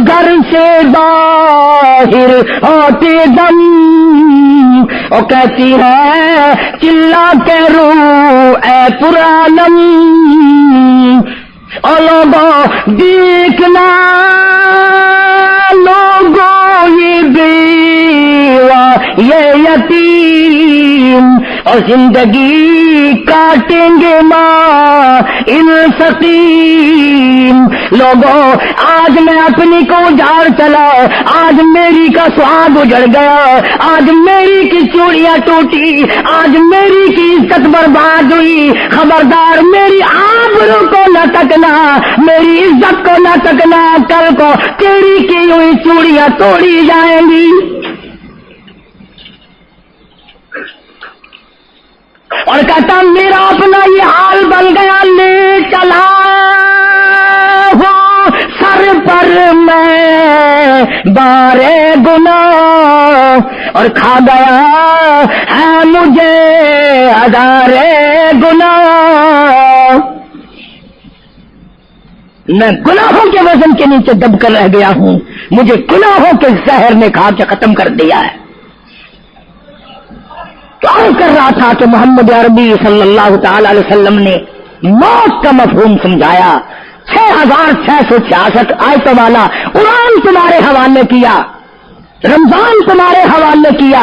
گھر سے باہر ہوتے دم اور کہتی ہے چلا کے رو اے پرانم، اور لوگوں دیکھنا لوگوں یہ بیوہ یہ یتیم، اور زندگی کاٹیں گے ماں ان سقیم. لوگوں آج میں اپنی کو اجاڑ چلا، آج میری کا سہاگ اجڑ گیا، آج میری کی چوڑیاں ٹوٹی، آج میری کی عزت برباد ہوئی. خبردار میری آبرو کو نہ تکنا، میری عزت کو نہ تکنا، کل کو تیری کی ہوئی چوڑیاں توڑی جائیں گی. اور کہتا میرا اپنا یہ حال بن گیا، لے چلا ہو سر پر میں بارے گناہ، اور کھا گیا ہے مجھے ہزارے گناہ. میں گناہوں کے وزن کے نیچے دب کر رہ گیا ہوں، مجھے گناہوں کے زہر نے کھا کے ختم کر دیا ہے. کر رہا تھا کہ محمد عربی صلی اللہ تعالی علیہ وسلم نے موت کا مفہوم سمجھایا. 6666 آیتوں والا قرآن تمہارے حوالے کیا رمضان تمہارے حوالے کیا،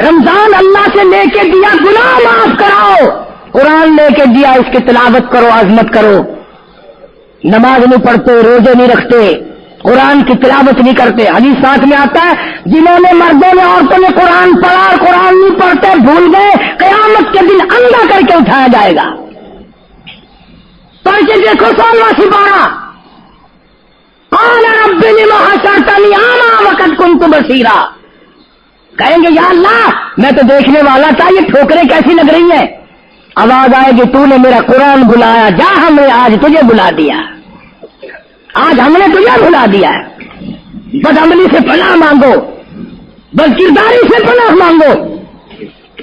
رمضان اللہ سے لے کے دیا گناہ معاف کراؤ، قرآن لے کے دیا اس کی تلاوت کرو، عظمت کرو۔ نماز نہیں پڑھتے، روزے نہیں رکھتے، قرآن کی تلاوت نہیں کرتے۔ حدیث ساتھ میں آتا ہے جنہوں نے مردوں نے عورتوں نے قرآن پڑھا اور قرآن نہیں پڑھتے بھول گئے، قیامت کے دن اندھا کر کے اٹھایا جائے گا۔ پڑھ کے دیکھو 16واں سپارہ، قال رب لم حشرتنی اعمی وقد كنت بصیرا، کہیں گے یا اللہ میں تو دیکھنے والا تھا، یہ ٹھوکریں کیسی لگ رہی ہیں؟ آواز آئے گی تو نے میرا قرآن بلایا، جا ہم نے آج تجھے بلا دیا، آج ہم نے تجھے بلا دیا ہے۔ بدعملی سے پناہ مانگو، بدکرداری سے پناہ مانگو،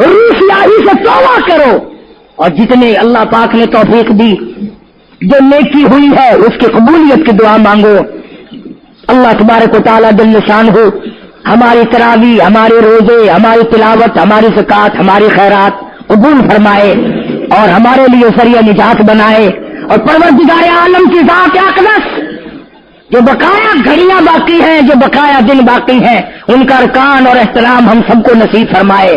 روسیاہی سے توبہ کرو، اور جتنے اللہ پاک نے توفیق دی جو نیکی ہوئی ہے اس کی قبولیت کی دعا مانگو۔ اللہ تبارک و تعالیٰ جل نشان ہو ہماری تراویح، ہمارے روزے، ہماری تلاوت، ہماری زکوٰۃ، ہماری خیرات قبول فرمائے اور ہمارے لیے ذریعہ نجات بنائے، اور پروردگار عالم کی ذات اقدس جو بقایا گھڑیاں باقی ہیں، جو بقایا دن باقی ہیں، ان کا ارکان اور احترام ہم سب کو نصیب فرمائے،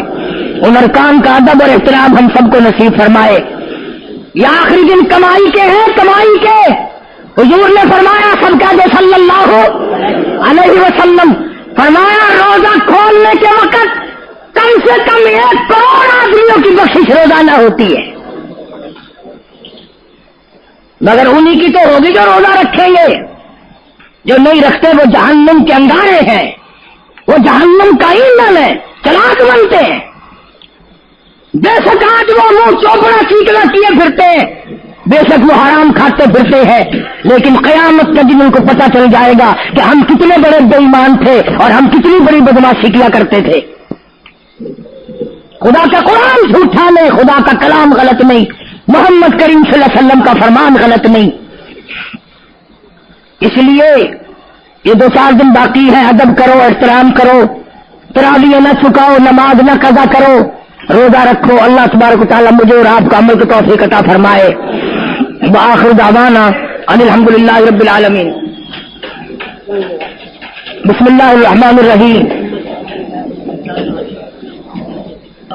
ان ارکان کا ادب اور احترام ہم سب کو نصیب فرمائے۔ یہ آخری دن کمائی کے ہیں، کمائی کے۔ حضور نے فرمایا سب کا جو صلی اللہ علیہ وسلم فرمایا روزہ کھولنے کے وقت کم سے کم 1 کروڑ آدمیوں کی بخشش روزانہ ہوتی ہے، مگر انہی کی تو ہوگی جو روزہ رکھیں گے، جو نہیں رکھتے وہ جہنم کے انگارے ہیں، وہ جہنم کا ایندھن ہے، چراغ بنتے ہیں۔ بے شک آج وہ منہ چوپڑا چیکنا کیے پھرتے ہیں، بے شک وہ حرام کھاتے پھرتے ہیں، لیکن قیامت کے دن ان کو پتہ چل جائے گا کہ ہم کتنے بڑے بے ایمان تھے اور ہم کتنی بڑی بدماشی کیا کرتے تھے۔ خدا کا قرآن جھوٹا نہیں، خدا کا کلام غلط نہیں، محمد کریم صلی اللہ علیہ وسلم کا فرمان غلط نہیں۔ اس لیے یہ 2-4 دن باقی ہے، ادب کرو، احترام کرو، تراویح نہ چکاؤ، نماز نہ قضا کرو، روزہ رکھو۔ اللہ تبارک و تعالیٰ مجھے اور آپ کو عمل کی توفیق عطا فرمائے۔ وآخر دعوانا ان الحمدللہ رب العالمین۔ بسم اللہ الرحمن الرحیم۔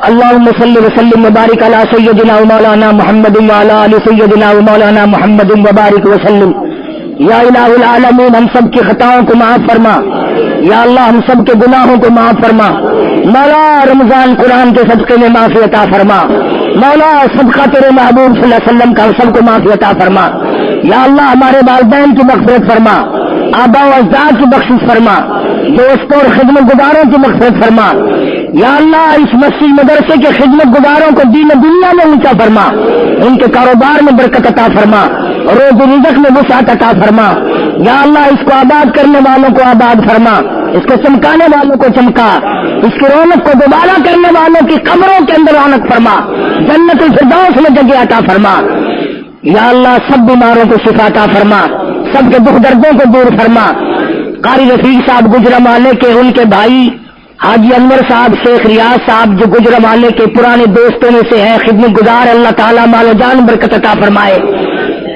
اللہم صلی وسلم وبارک علی سیدنا و مولانا محمد وعلی آل سیدنا و مولانا محمد وبارک وسلم۔ یا الہ العالمین ہم سب کی خطاؤں کو معاف فرما، یا اللہ ہم سب کے گناہوں کو معاف فرما، مولا رمضان قرآن کے صدقے میں معافی عطا فرما، مولا صدقہ تیرے محبوب صلی اللہ علیہ وسلم کا سب کو معافی عطا فرما، یا اللہ ہمارے والدین کی مغفرت فرما، آبا و اجداد کی بخشش فرما، دوستوں اور خدمت گزاروں کی مغفرت فرما، یا اللہ اس مسجد مدرسے کے خدمت گزاروں کو دین و دنیا میں اونچا فرما، ان کے کاروبار میں برکت عطا فرما، روز رزق میں وسعت عطا فرما، یا اللہ اس کو آباد کرنے والوں کو آباد فرما، اس کو چمکانے والوں کو چمکا، اس کی رونق کو دوبارہ کرنے والوں کی قبروں کے اندر رونق فرما، جنت الفردوس میں جگہ عطا فرما، یا اللہ سب بیماروں کو شفا عطا فرما، سب کے دکھ دردوں کو دور فرما۔ قاری رفیق صاحب گجرانوالے کے، ان کے بھائی حاجی انور صاحب، شیخ ریاض صاحب جو گجرانوالے کے پرانے دوستوں میں سے ہیں، خدمت گزار، اللہ تعالیٰ مال و جان برکت عطا فرمائے۔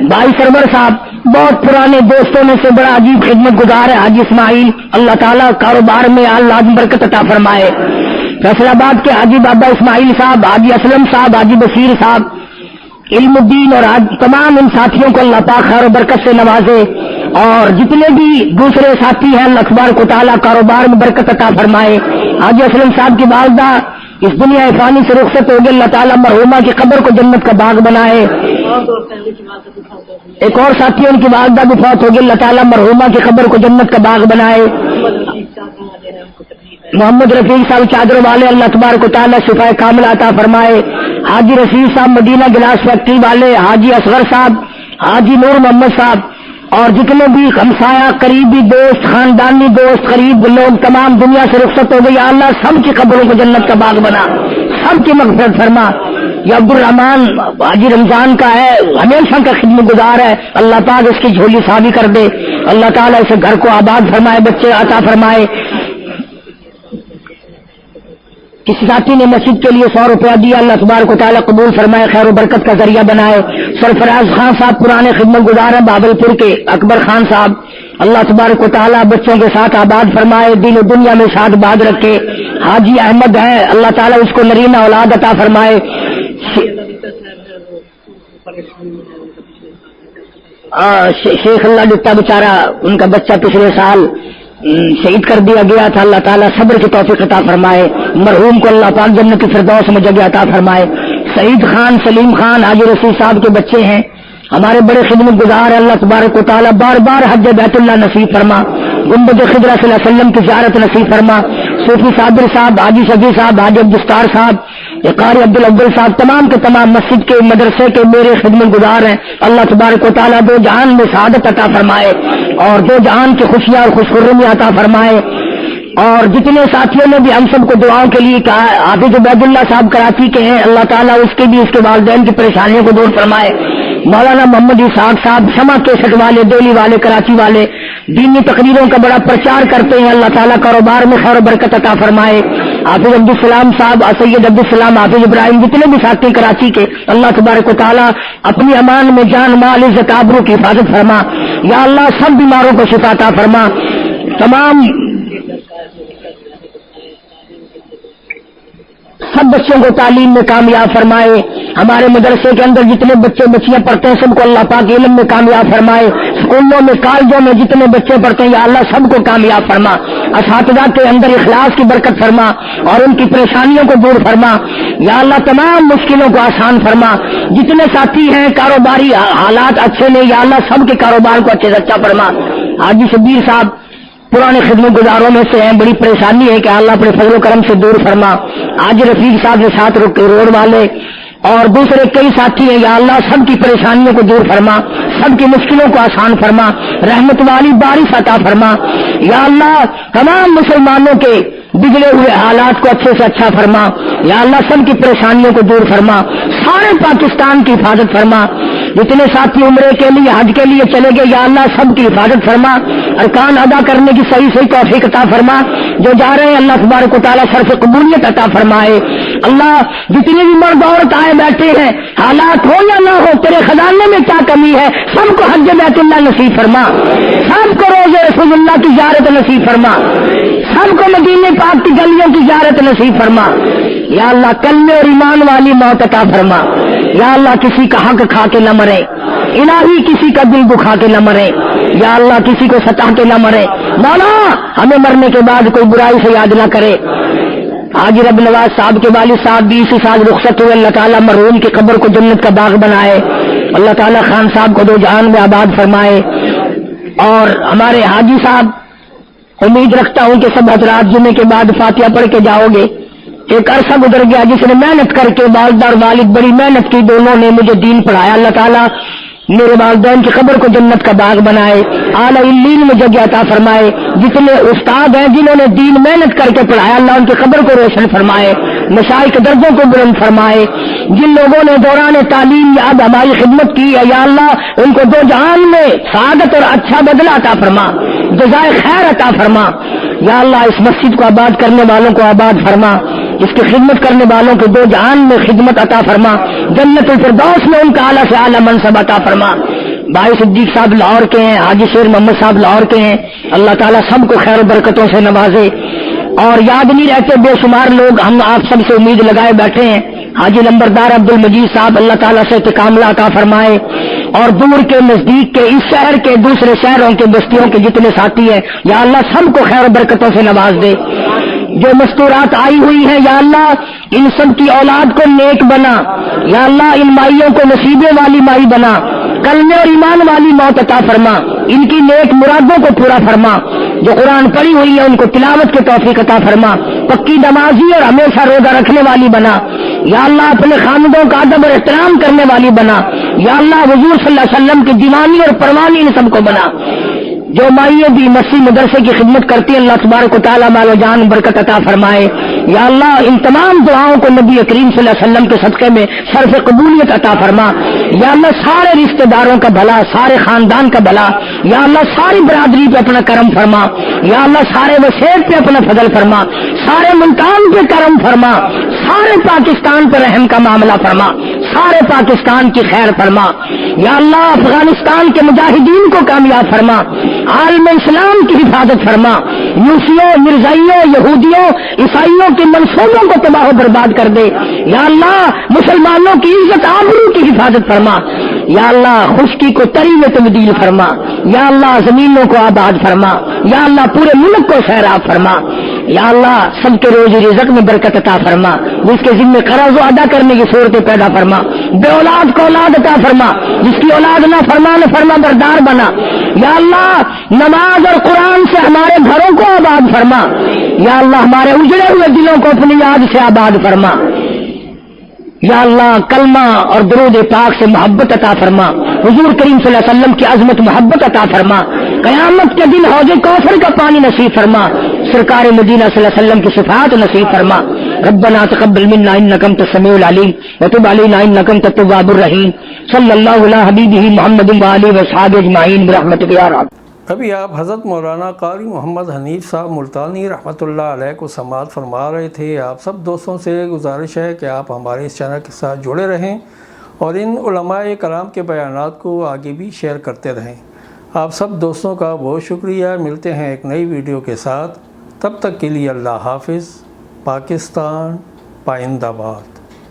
بھائی سرور صاحب بہت پرانے دوستوں میں سے بڑا عجیب خدمت گزار ہے، حاجی اسماعیل، اللہ تعالیٰ کاروبار میں اللہ برکت عطا فرمائے۔ فیصل آباد کے حاجی بابا اسماعیل صاحب، حاجی اسلم صاحب، حاجی بشیر صاحب، علم الدین اور تمام ان ساتھیوں کو اللہ پاک خیر و برکت سے نوازے، اور جتنے بھی دوسرے ساتھی ہیں اللہ تبارک و تعالیٰ کاروبار میں برکت عطا فرمائے۔ حاجی اسلم صاحب کی والدہ اس دنیا فانی سے رخصت ہو گئی، اللہ تعالیٰ مرحومہ کی قبر کو جنت کا باغ بنائے۔ ایک اور ساتھی ان کی والدہ بھی فوت ہو گئی، اللہ تعالیٰ مرحومہ کی قبر کو جنت کا باغ بنائے۔ محمد رفیق صاحب چادر والے، اللہ تبارک و تعالیٰ شفا کاملہ عطا فرمائے۔ حاجی رشید صاحب مدینہ گلاس فیکٹری والے، حاجی اصغر صاحب، حاجی نور محمد صاحب، اور جتنے بھی ہمسایہ قریبی دوست، خاندانی دوست، قریب لوگ تمام دنیا سے رخصت ہو گئی، اللہ سب کی قبروں کو جنت کا باغ بنا، سب کی مغفرت فرما۔ یہ عبد الرحمان حاجی رمضان کا ہے، ہمیشہ کا خدمت گزار ہے، اللہ پاک اس کی جھولی صافی کر دے، اللہ تعالیٰ اسے گھر کو آباد فرمائے، بچے عطا فرمائے۔ کسی ساتھی نے مسجد کے لیے 100 روپیہ دیا، اللہ تبارک و تعالیٰ قبول فرمائے، خیر و برکت کا ذریعہ بنائے۔ سرفراز خان صاحب پرانے خدمت گزار ہیں بہاولپور کے، اکبر خان صاحب، اللہ تبارک و تعالیٰ بچوں کے ساتھ آباد فرمائے، دین و دنیا میں ساتھ باد رکھے۔ حاجی احمد ہے، اللہ تعالیٰ اس کو نرینہ اولاد عطا فرمائے۔ شیخ اللہ ڈٹا بیچارہ، ان کا بچہ پچھلے سال شہید کر دیا گیا تھا، اللہ تعالیٰ صبر کی توفیق عطا فرمائے، مرحوم کو اللہ پاک جنت کی فردوس میں جگہ عطا فرمائے۔ سعید خان، سلیم خان حاجی رسول صاحب کے بچے ہیں، ہمارے بڑے خدمت گزار ہیں، اللہ تبارک و تعالیٰ بار بار حج بیت اللہ نصیب فرما، گنبد خضرا صلی اللہ علیہ وسلم کی زیارت نصیب فرما۔ صوفی صابر صاحب، حاجی شفیع صاحب، حاجی عبدالستار صاحب، قاری عبدالاول صاحب، تمام کے تمام مسجد کے مدرسے کے میرے خدمت گزار ہیں، اللہ تبارک و تعالیٰ دو جہان میں سعادت عطا فرمائے اور دو جہان کی خوشیاں اور خوشخرمی عطا فرمائے۔ اور جتنے ساتھیوں نے بھی ہم سب کو دعاؤں کے لیے کہا، حافظ عبید اللہ صاحب کراچی کے ہیں، اللہ تعالیٰ اس کے بھی اس کے والدین کی پریشانیوں کو دور فرمائے۔ مولانا محمد اسحاق صاحب شمع کیسٹ والے، دہلی والے، کراچی والے، دینی تقریروں کا بڑا پرچار کرتے ہیں، اللہ تعالیٰ کاروبار میں خیر و برکت عطا فرمائے۔ حافظ عبدالسلام صاحب، سید عبدالسلام، حافظ ابراہیم، جتنے بھی ساتھی کراچی کے، اللہ تبارک و تعالیٰ اپنی امان میں جان مال عزت آبرو کی حفاظت فرما، یا اللہ سب بیماروں کو شفا عطا فرما، تمام سب بچوں کو تعلیم میں کامیاب فرمائے، ہمارے مدرسے کے اندر جتنے بچے بچیاں پڑھتے ہیں سب کو اللہ پاک علم میں کامیاب فرمائے، اسکولوں میں کالجوں میں جتنے بچے پڑھتے ہیں یا اللہ سب کو کامیاب فرما، اساتذہ کے اندر اخلاص کی برکت فرما اور ان کی پریشانیوں کو دور فرما، یا اللہ تمام مشکلوں کو آسان فرما، جتنے ساتھی ہیں کاروباری حالات اچھے نہیں، یا اللہ سب کے کاروبار کو اچھے سے اچھا فرما۔ حاجی شبیر صاحب پرانے خدمت گزاروں میں سے ہیں، بڑی پریشانی ہے کہ اللہ اپنے فضل و کرم سے دور فرما۔ آج رفیق صاحب کے ساتھ روڈ والے اور دوسرے کئی ساتھی ہیں، یا اللہ سب کی پریشانیوں کو دور فرما، سب کی مشکلوں کو آسان فرما، رحمت والی بارش عطا فرما، یا اللہ تمام مسلمانوں کے بگڑے ہوئے حالات کو اچھے سے اچھا فرما، یا اللہ سب کی پریشانیوں کو دور فرما، سارے پاکستان کی حفاظت فرما، جتنے ساتھی عمرے کے لیے حج کے لیے چلے گئے یا اللہ سب کی حفاظت فرما، ارکان ادا کرنے کی صحیح صحیح توفیق عطا فرما، جو جا رہے ہیں اللہ تبارک و تعالیٰ صرف قبولیت عطا فرمائے۔ اللہ جتنے بھی مرد عورت آئے بیٹھے ہیں، حالات ہو یا نہ ہو، تیرے خزانے میں کیا کمی ہے، سب کو حج بیت اللہ نصیب فرما، سب کو روزے رسول اللہ کی زیارت نصیب فرما، سب کو مدینے پاک کی گلیوں کی زیارت نصیب فرما، یا اللہ کلمے اور ایمان والی موت عطا فرما، یا اللہ کسی کا حق کھا کے نہ مرے، الہی کسی کا دل دکھا کے نہ مرے، یا اللہ کسی کو ستا کے نہ مرے، مولا ہمیں مرنے کے بعد کوئی برائی سے یاد نہ کرے۔ حاجی رب نواز صاحب کے والد صاحب 20 سال رخصت ہوئے، اللہ تعالیٰ مرحوم کی قبر کو جنت کا باغ بنائے، اللہ تعالیٰ خان صاحب کو دو جہان میں آباد فرمائے۔ اور ہمارے حاجی صاحب، امید رکھتا ہوں کہ سب حضرات جمعے کے بعد فاتحہ پڑھ کے جاؤ گے۔ ایک عرصہ گزر گیا جس نے محنت کر کے، والدہ اور والد بڑی محنت کی، دونوں نے مجھے دین پڑھایا، اللہ تعالیٰ میرے والدین کی قبر کو جنت کا باغ بنائے، اعلیٰ علیین میں جگہ عطا فرمائے۔ جتنے استاد ہیں جنہوں نے دین محنت کر کے پڑھایا، اللہ ان کی قبر کو روشن فرمائے، مشائخ کے درجوں کو بلند فرمائے۔ جن لوگوں نے دوران تعلیم یاد ہماری خدمت کی ہے یا اللہ ان کو دو جہان میں سعادت اور اچھا بدلہ عطا فرما، جزائے خیر عطا فرما۔ یا اللہ اس مسجد کو آباد کرنے والوں کو آباد فرما، اس کی خدمت کرنے والوں کے دو جہان میں خدمت عطا فرما، جنت الفردوس میں ان کا اعلیٰ سے اعلیٰ منصب عطا فرما۔ بھائی صدیق صاحب لاہور کے ہیں، حاجی شیر محمد صاحب لاہور کے ہیں، اللہ تعالیٰ سب کو خیر و برکتوں سے نوازے۔ اور یاد نہیں رہتے بے شمار لوگ، ہم آپ سب سے امید لگائے بیٹھے ہیں۔ حاجی لمبردار عبد المجید صاحب، اللہ تعالیٰ سے تکاملہ عطا فرمائے، اور دور کے نزدیک کے اس شہر کے دوسرے شہروں کے بستیوں کے جتنے ساتھی ہیں یا اللہ سب کو خیر و برکتوں سے نواز دے۔ جو مستورات آئی ہوئی ہیں یا اللہ ان سب کی اولاد کو نیک بنا، یا اللہ ان مائیوں کو نصیبے والی مائی بنا، کلمے اور ایمان والی موت عطا فرما، ان کی نیک مرادوں کو پورا فرما۔ جو قرآن پڑھی ہوئی ہے ان کو تلاوت کے توفیق عطا فرما، پکی نمازی اور ہمیشہ روزہ رکھنے والی بنا، یا اللہ اپنے خاندوں کا ادب اور احترام کرنے والی بنا، یا اللہ حضور صلی اللہ علیہ وسلم کی دیوانی اور پروانی ان سب کو بنا۔ جو مائیں بھی مسجد مدرسے کی خدمت کرتی ہیں اللہ تبارک و تعالیٰ مال و جان برکت عطا فرمائے، یا اللہ ان تمام دعاؤں کو نبی کریم صلی اللہ علیہ وسلم کے صدقے میں صرف قبولیت عطا فرما، یا اللہ سارے رشتہ داروں کا بھلا، سارے خاندان کا بھلا، یا اللہ ساری برادری پہ اپنا کرم فرما، یا اللہ سارے وسیع پہ اپنا فضل فرما، سارے ملتان پہ کرم فرما، سارے پاکستان پر رحم کا معاملہ فرما، سارے پاکستان کی خیر فرما یا اللہ، افغانستان کے مجاہدین کو کامیاب فرما، عالم اسلام کی حفاظت فرما، یوسیوں، مرزائیوں، یہودیوں، عیسائیوں کے منصوبوں کو تباہ و برباد کر دے یا اللہ، مسلمانوں کی عزت آبرو کی حفاظت فرما یا اللہ، خشکی کو تری میں تبدیل فرما یا اللہ، زمینوں کو آباد فرما یا اللہ، پورے ملک کو سیراب فرما یا اللہ، سب کے روزی رزق میں برکت عطا فرما، جس کے ذمہ قرض ادا کرنے کی صورتیں پیدا فرما، بے اولاد کو اولاد عطا فرما، جس کی اولاد نہ فرما بردار بنا یا اللہ، نماز اور قرآن سے ہمارے گھروں کو آباد فرما یا اللہ، ہمارے اجڑے ہوئے دلوں کو اپنی یاد سے آباد فرما یا اللہ، کلمہ اور درود پاک سے محبت عطا فرما، حضور کریم صلی اللہ علیہ وسلم کی عظمت محبت عطا فرما، قیامت کے دن حوض کوثر کا پانی نصیب فرما، سرکار مدینہ صلی اللہ علیہ وسلم کی صفات نصیب فرما۔ ربنا تقبل منا انک انت السمیع العلیم وتب علینا انک انت التواب الرحیم، صلی اللہ علی حبیبہ محمد وآلہ وصحبہ اجمعین برحمتک یا رب۔ ابھی آپ حضرت مولانا قاری محمد حنیف صاحب ملتانی رحمۃ اللہ علیہ کو سماعت فرما رہے تھے۔ آپ سب دوستوں سے گزارش ہے کہ آپ ہمارے اس چینل کے ساتھ جڑے رہیں اور ان علماء کرام کے بیانات کو آگے بھی شیئر کرتے رہیں۔ آپ سب دوستوں کا بہت شکریہ۔ ملتے ہیں ایک نئی ویڈیو کے ساتھ، تب تک کے لیے اللہ حافظ۔ پاکستان پائندہ باد۔